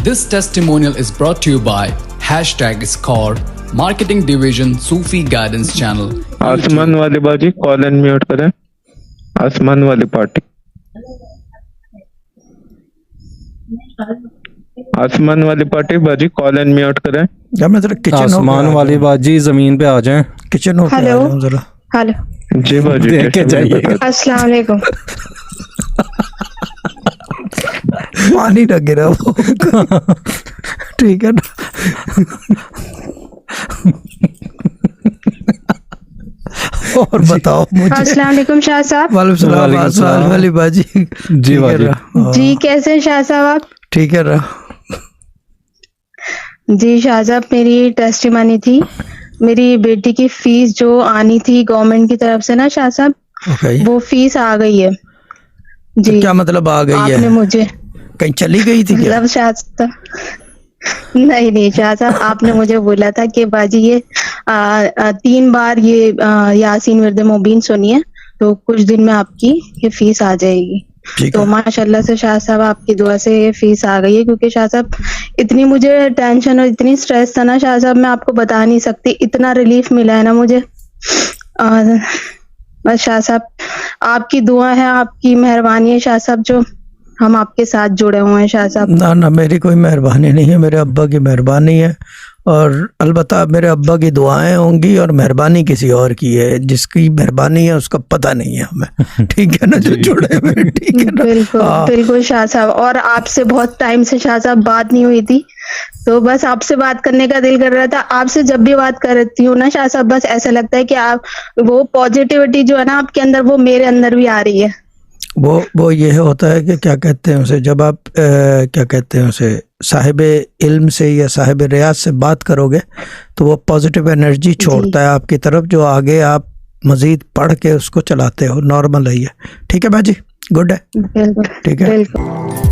This testimonial is brought to you by #Score, Marketing Division, Sufi Guidance Channel. आसमान वाली बाजी call and mute करें। आसमान वाली पार्टी, आसमान वाली पार्टी बाजी कॉल एंड म्यूट करें। जब मैं जरा किचन आसमान वाली बाजी जमीन पे आ जाएं। किचन हो हेलो जरा। हेलो जी बाजी देख के जाइए। अस्सलाम वालेकुम। पानी ना गिरा वो ठीक है ना। और बताओ मुझे। अस्सलाम वालेकुम शाह साहब। वालेकुम सलाम। वालेकुम आसमान सलाम। वाली बाजी जी बाजी। जी कैसे हैं शाह साहब आप? ठीक है रहा। जी शाह साहब, मेरी टेस्टिमनी थी, मेरी बेटी की फीस जो आनी थी गवर्नमेंट की तरफ से ना शाह साहब, ओके, वो फीस आ गई है। तो जी क्या मतलब आ गई आपने है? मुझे कहीं चली गई थी क्या? मतलब शाह साहब नहीं शाह साहब, आपने मुझे बोला था कि बाजी ये 3 बार ये यासीन विर्द मुबीन सुनिए तो कुछ दिन में आपकी ये फीस आ जाएगी। ठीक तो है। माशाल्लाह से शाह साहब आपकी दुआ से ये फीस आ गई है, क्योंकि शाह साहब इतनी मुझे टेंशन और इतनी स्ट्रेस था ना शाह साहब, मैं आपको बता नहीं सकती, इतना रिलीफ मिला है ना मुझे। बस शाह साहब आपकी दुआ है, आपकी मेहरबानी है शाह साहब, जो हम आपके साथ जुड़े हुए हैं शाह साहब। ना ना, मेरी कोई मेहरबानी नहीं है, मेरे अब्बा की मेहरबानी है। और अलबत्ता मेरे अब्बा की दुआएं होंगी और मेहरबानी किसी और की है, जिसकी मेहरबानी है उसका पता नहीं है हमें। ठीक है ना, जो जुड़े हुए हैं, ठीक है ना। बिल्कुल बिल्कुल शाह साहब, और आपसे बहुत टाइम से शाह साहब बात नहीं हुई थी, तो बस आपसे बात करने का दिल कर रहा था। आपसे जब भी बात करती हूँ ना शाह साहब, बस ऐसा लगता है कि आप वो पॉजिटिविटी जो है ना आपके अंदर, वो मेरे अंदर भी आ रही है। वो ये होता है कि क्या कहते हैं उसे, जब आप क्या कहते हैं उसे, साहिब इल्म से या साहिब रियाज से बात करोगे तो वो पॉजिटिव एनर्जी छोड़ता है आपकी तरफ, जो आगे आप मजीद पढ़ के उसको चलाते हो। नॉर्मल है ये। ठीक है भाजी, गुड है, बिल्कुल ठीक है। बिल्कुल।